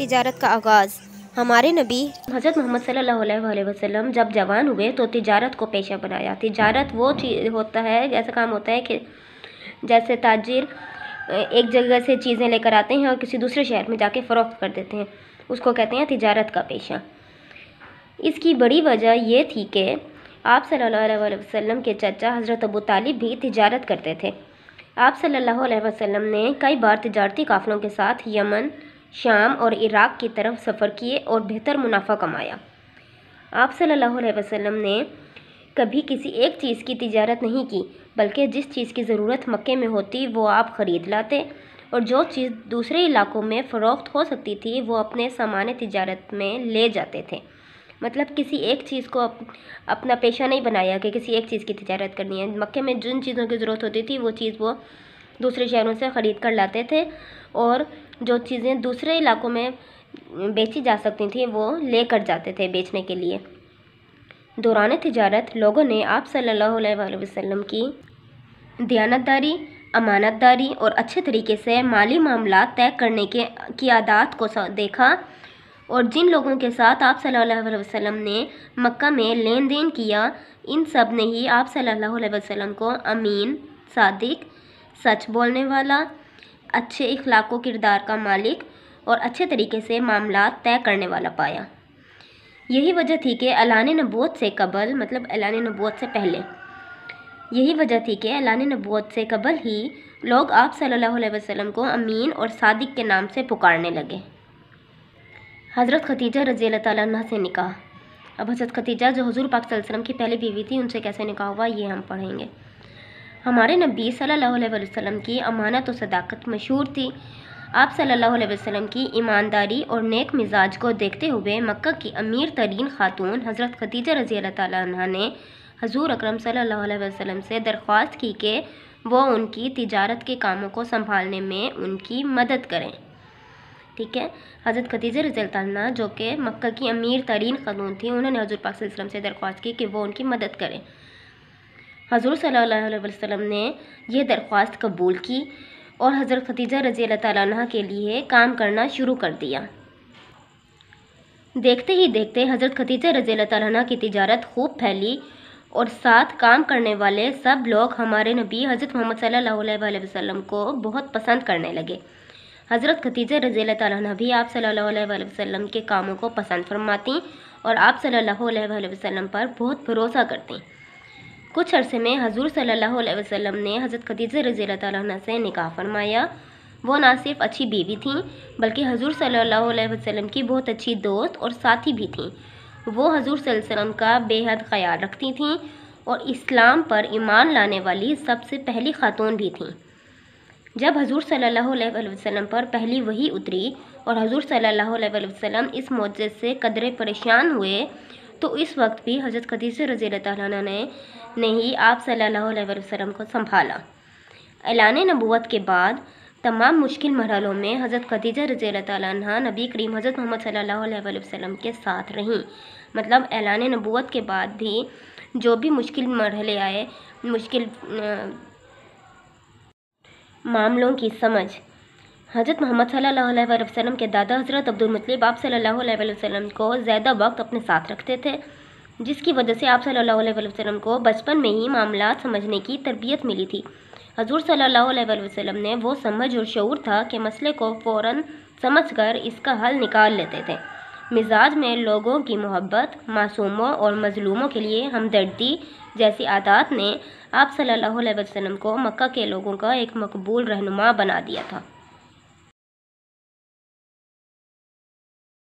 تجارت کا آغاز۔ ہمارے نبی حضرت محمد صلی اللہ علیہ وسلم جب جوان ہوئے تو تجارت کو پیشہ بنایا۔ تجارت وہ چیز ہوتا ہے، ایسا کام ہوتا ہے کہ جیسے تاجر ایک جگہ سے چیزیں لے کر آتے ہیں اور کسی دوسرے شہر میں جا کے فروخت کر دیتے ہیں، اس کو کہتے ہیں تجارت کا پیشہ۔ اس کی بڑی وجہ یہ تھی کہ آپ صلی اللہ علیہ وسلم کے چچا حضرت ابو طالب بھی تجارت کرتے تھے۔ آپ صلی اللہ علیہ وسلم نے کئی بار تجارتی قافلوں کے ساتھ یمن، شام اور عراق کی طرف سفر کیے اور بہتر منافع کمایا۔ آپ صلی اللہ علیہ وسلم نے کبھی کسی ایک چیز کی تجارت نہیں کی، بلکہ جس چیز کی ضرورت مکے میں ہوتی وہ آپ خرید لاتے، اور جو چیز دوسرے علاقوں میں فروخت ہو سکتی تھی وہ اپنے سامان تجارت میں لے جاتے تھے۔ مطلب کسی ایک چیز کو اپنا پیشہ نہیں بنایا کہ کسی ایک چیز کی تجارت کرنی ہے۔ مکے میں جن چیزوں کی ضرورت ہوتی تھی وہ چیز وہ دوسرے شہروں سے خرید کر لاتے تھے، اور جو چیزیں دوسرے علاقوں میں بیچی جا سکتی تھیں وہ لے کر جاتے تھے بیچنے کے لیے۔ دوران تجارت لوگوں نے آپ صلی اللہ علیہ وسلم کی دیانتداری، امانت داری اور اچھے طریقے سے مالی معاملات طے کرنے کی عادات کو دیکھا، اور جن لوگوں کے ساتھ آپ صلی اللہ علیہ وسلم نے مکہ میں لین دین کیا، ان سب نے ہی آپ صلی اللہ علیہ وسلم کو امین، صادق، سچ بولنے والا، اچھے اخلاق و کردار کا مالک اور اچھے طریقے سے معاملات طے کرنے والا پایا۔ یہی وجہ تھی کہ اعلان نبوت سے قبل، مطلب اعلان نبوت سے پہلے، یہی وجہ تھی کہ اعلان نبوت سے قبل ہی لوگ آپ صلی اللہ علیہ وسلم کو امین اور صادق کے نام سے پکارنے لگے۔ حضرت خدیجہ رضی اللہ تعالیٰ عنہ سے نکاح۔ اب حضرت خدیجہ جو حضور پاک صلی اللہ علیہ وسلم کی پہلی بیوی تھی، ان سے کیسے نکاح ہوا یہ ہم پڑھیں گے۔ ہمارے نبی صلی اللہ علیہ وسلم کی امانت و صداقت مشہور تھی۔ آپ صلی اللہ علیہ وسلم کی ایمانداری اور نیک مزاج کو دیکھتے ہوئے مکہ کی امیر ترین خاتون حضرت خدیجہ رضی اللہ تعالیٰ عنہ نے حضور اکرم صلی اللہ علیہ وسلم سے درخواست کی کہ وہ ان کی تجارت کے کاموں کو سنبھالنے میں ان کی مدد کریں۔ ٹھیک ہے، حضرت خدیجہ رضی اللہ عنہ جو کہ مکہ کی امیر ترین خاتون تھی، انہوں نے حضور پاک صلی اللہ علیہ وسلم سے درخواست کی کہ وہ ان کی مدد کریں۔ حضور صلی اللہ علیہ وسلم نے یہ درخواست قبول کی اور حضرت خدیجہ رضی اللہ تعالیٰ عنہ کے لیے کام کرنا شروع کر دیا۔ دیکھتے ہی دیکھتے حضرت خدیجہ رضی اللہ تعالیٰ عنہ کی تجارت خوب پھیلی، اور ساتھ کام کرنے والے سب لوگ ہمارے نبی حضرت محمد صلی اللہ علیہ وسلم کو بہت پسند کرنے لگے۔ حضرت خدیجہ رضی اللہ تعالیٰ عنہ بھی آپ صلی اللہ علیہ وسلم کے کاموں کو پسند فرماتی اور آپ صلی اللہ علیہ وسلم پر بہت بھروسہ کرتی۔ کچھ عرصے میں حضور صلی اللہ علیہ وسلم نے حضرت خدیجہ رضی اللہ تعالیٰ عنہ سے نکاح فرمایا۔ وہ نہ صرف اچھی بیوی تھیں بلکہ حضور صلی اللہ علیہ وسلم کی بہت اچھی دوست اور ساتھی بھی تھیں۔ وہ حضور صلی اللہ علیہ وسلم کا بے حد خیال رکھتی تھیں اور اسلام پر ایمان لانے والی سب سے پہلی خاتون بھی تھیں۔ جب حضور صلی اللہ علیہ وسلم پر پہلی وحی اتری اور حضور صلی اللہ علیہ وسلم اس معجزے سے قدرے پریشان ہوئے، تو اس وقت بھی حضرت خدیجہ رضی اللہ تعالیٰ عنہ نے ہی آپ صلی اللہ علیہ وسلم کو سنبھالا۔ اعلان نبوت کے بعد تمام مشکل مرحلوں میں حضرت خدیجہ رضی اللہ تعالیٰ عنہ نبی کریم حضرت محمد صلی اللہ علیہ وسلم کے ساتھ رہیں۔ مطلب اعلان نبوت کے بعد بھی جو بھی مشکل مرحلے آئے، مشکل معاملوں کی سمجھ، حضرت محمد صلی اللہ علیہ وسلم کے دادا حضرت عبد المطلب آپ صلی اللہ علیہ وسلم کو زیادہ وقت اپنے ساتھ رکھتے تھے، جس کی وجہ سے آپ صلی اللہ علیہ وسلم کو بچپن میں ہی معاملات سمجھنے کی تربیت ملی تھی۔ حضور صلی اللہ علیہ وسلم نے وہ سمجھ اور شعور تھا کہ مسئلے کو فوراً سمجھ کر اس کا حل نکال لیتے تھے۔ مزاج میں لوگوں کی محبت، معصوموں اور مظلوموں کے لیے ہمدردی جیسی عادات نے آپ صلی اللہ علیہ وسلم کو مکہ کے لوگوں کا ایک مقبول رہنما بنا دیا تھا۔